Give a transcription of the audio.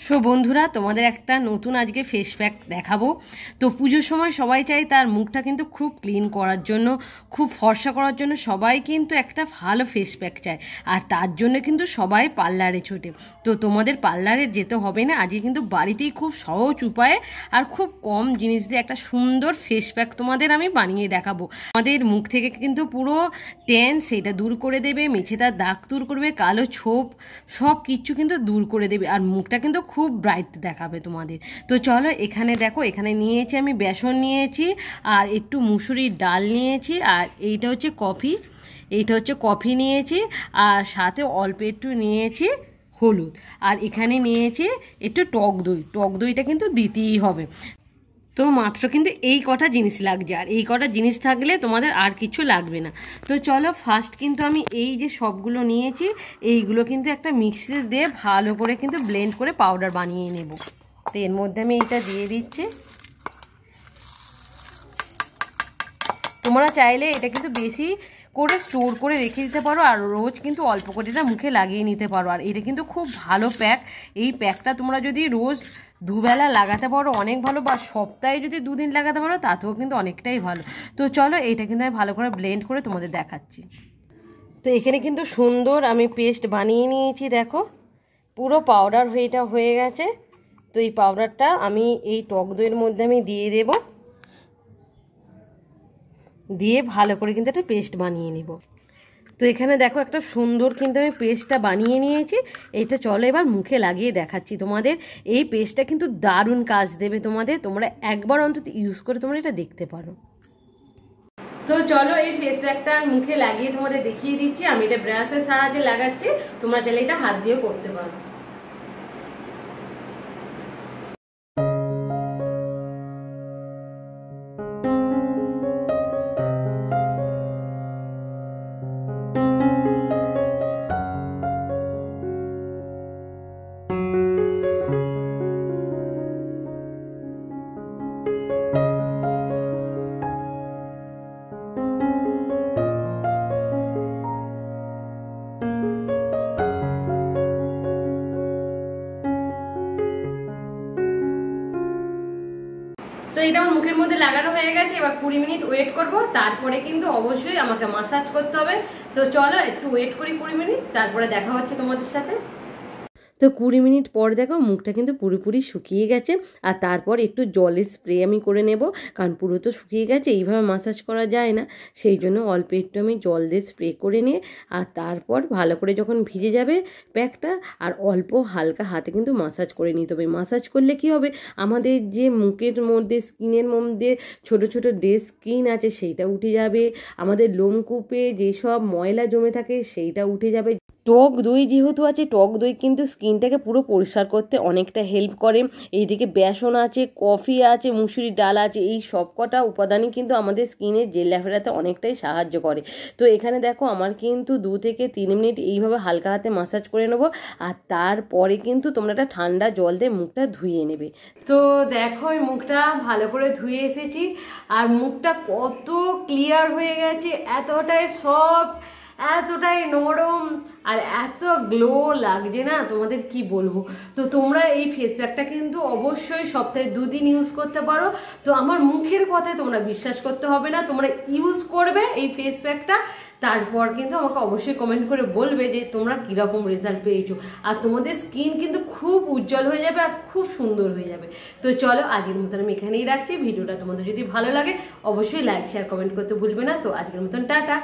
So বন্ধুরা, তোমাদের একটা নতুন আজকে ফেস প্যাক দেখাবো। তো পুজোর সময় সবাই চায় তার মুখটা কিন্তু খুব ক্লিন করার জন্য, খুব ফর্সা করার জন্য সবাই কিন্তু একটা ভালো ফেস প্যাক চায়। আর তার জন্য কিন্তু সবাই পার্লারে ছোটে। তো তোমাদের পার্লারে যেতে হবে না, আজকে কিন্তু বাড়িতেই খুব সহজ উপায়ে আর খুব কম জিনিস দিয়ে একটা সুন্দর ফেস প্যাক তোমাদের আমি বানিয়ে দেখাবো। আমাদের মুখ থেকে কিন্তু পুরো ট্যান সেটা দূর করে দেবে, মেছেদার দাগ দূর করবে, কালো ছোপ সব কিছু কিন্তু দূর করে দেবে, আর মুখটা কিন্তু খুব ব্রাইট দেখাবে তোমাদের। তো চলো, এখানে দেখো, এখানে নিয়েছি আমি বেসন নিয়েছি, আর একটু মুসুরির ডাল নিয়েছি, আর এইটা হচ্ছে কফি নিয়েছি, আর সাথে অল্প একটু নিয়েছি হলুদ, আর এখানে নিয়েছি একটু টক দইটা কিন্তু দিতেই হবে। তো মাত্র কিন্তু এই কটা জিনিস লাগছে, আর এই কটা জিনিস থাকলে তোমাদের আর কিছু লাগবে না। তো চলো, ফার্স্ট কিন্তু আমি এই যে সবগুলো নিয়েছি এইগুলো কিন্তু একটা মিক্সিতে দিয়ে ভালো করে কিন্তু ব্লেন্ড করে পাউডার বানিয়ে নেব। তো এর মধ্যে আমি এইটা দিয়ে দিচ্ছি। তোমরা চাইলে এটা কিন্তু বেশি করে স্টোর করে রেখে দিতে পারো, আর রোজ কিন্তু অল্প করে এটা মুখে লাগিয়ে নিতে পারো। আর এটা কিন্তু খুব ভালো প্যাক। এই প্যাকটা তোমরা যদি রোজ দুবেলা লাগাতে পারো অনেক ভালো, বা সপ্তাহে যদি 2 দিন লাগাতে পারো তাতেও কিন্তু অনেকটাই ভালো। তো চলো, এটা কিন্তু আমি ভালো করে ব্লেন্ড করে তোমাদের দেখাচ্ছি। তো এখানে কিন্তু সুন্দর আমি পেস্ট বানিয়ে নিয়েছি, দেখো পুরো পাউডার এটা হয়ে গেছে। তো এই পাউডারটা আমি এই টক দইয়ের মধ্যে আমি দিয়ে দেবো, দিয়ে ভালো করে কিন্তু একটা পেস্ট বানিয়ে নেব। তো এখানে দেখো একটা সুন্দর কিন্তু আমি পেস্টটা বানিয়ে নিয়েছি। এইটা চলো এবার মুখে লাগিয়ে দেখাচ্ছি তোমাদের। এই পেস্টটা কিন্তু দারুণ কাজ দেবে তোমাদের, তোমরা একবার অন্তত ইউজ করে তোমরা এটা দেখতে পারো। তো চলো, এই ফেস প্যাকটা মুখে লাগিয়ে তোমাদের দেখিয়ে দিচ্ছি। আমি এটা ব্রাশের সাহায্যে লাগাচ্ছি, তোমরা চাইলে এটা হাত দিয়েও করতে পারো। তো এটা আমার মুখের মধ্যে লাগানো হয়ে গেছে। এবার 20 মিনিট ওয়েট করব, তারপরে কিন্তু অবশ্যই আমাকে মাসাজ করতে হবে। তো চলো একটু ওয়েট করি 20 মিনিট, তারপরে দেখা হচ্ছে তোমাদের সাথে। তো 20 মিনিট পর দেখো মুখটা কিন্তু পুরোপুরি শুকিয়ে গেছে। আর তারপর একটু জলের স্প্রে আমি করে নেব, কারণ পুরো তো শুকিয়ে গেছে, এইভাবে মাসাজ করা যায় না। সেই জন্য অল্প একটু আমি জল দিয়ে স্প্রে করে নিয়ে, আর তারপর ভালো করে যখন ভিজে যাবে প্যাকটা, আর অল্প হালকা হাতে কিন্তু মাসাজ করে নিতে হবে। মাসাজ করলে কি হবে, আমাদের যে মুখের মধ্যে স্কিনের মধ্যে ছোট ছোট ডেড স্কিন আছে সেইটা উঠে যাবে, আমাদের লোমকূপে যেসব ময়লা জমে থাকে সেইটা উঠে যাবে। টক দই যেহেতু আছে, টক দই কিন্তু স্কিনটাকে পুরো পরিষ্কার করতে অনেকটা হেল্প করে। এইদিকে বেসন আছে, কফি আছে, মুসুরির ডাল আছে, এই সব কটা উপাদানই কিন্তু আমাদের স্কিনের জেল্লা ফেরাতে অনেকটাই সাহায্য করে। তো এখানে দেখো আমার কিন্তু 2 থেকে 3 মিনিট এইভাবে হালকা হাতে মাসাজ করে নেবো, আর তারপরে কিন্তু তোমরা একটা ঠান্ডা জল দিয়ে মুখটা ধুয়ে নেবে। তো দেখো আমি মুখটা ভালো করে ধুয়ে এসেছি, আর মুখটা কত ক্লিয়ার হয়ে গেছে, এতটাই সফট, এতটাই নরম, আর এত গ্লো লাগছে না তোমাদের কি বলবো। তো তোমরা এই ফেস প্যাকটা কিন্তু অবশ্যই সপ্তাহে 2 দিন ইউজ করতে পারো। তো আমার মুখের কথায় তোমরা বিশ্বাস করতে হবে না, তোমরা ইউজ করবে এই ফেস প্যাকটা, তারপর কিন্তু আমাকে অবশ্যই কমেন্ট করে বলবে যে তোমরা কীরকম রেজাল্ট পেয়েছো। আর তোমাদের স্কিন কিন্তু খুব উজ্জ্বল হয়ে যাবে আর খুব সুন্দর হয়ে যাবে। তো চলো, আজকের মতন আমি এখানেই রাখছি। ভিডিওটা তোমাদের যদি ভালো লাগে অবশ্যই লাইক শেয়ার কমেন্ট করতে ভুলবে না। তো আজকের মতন টাটা।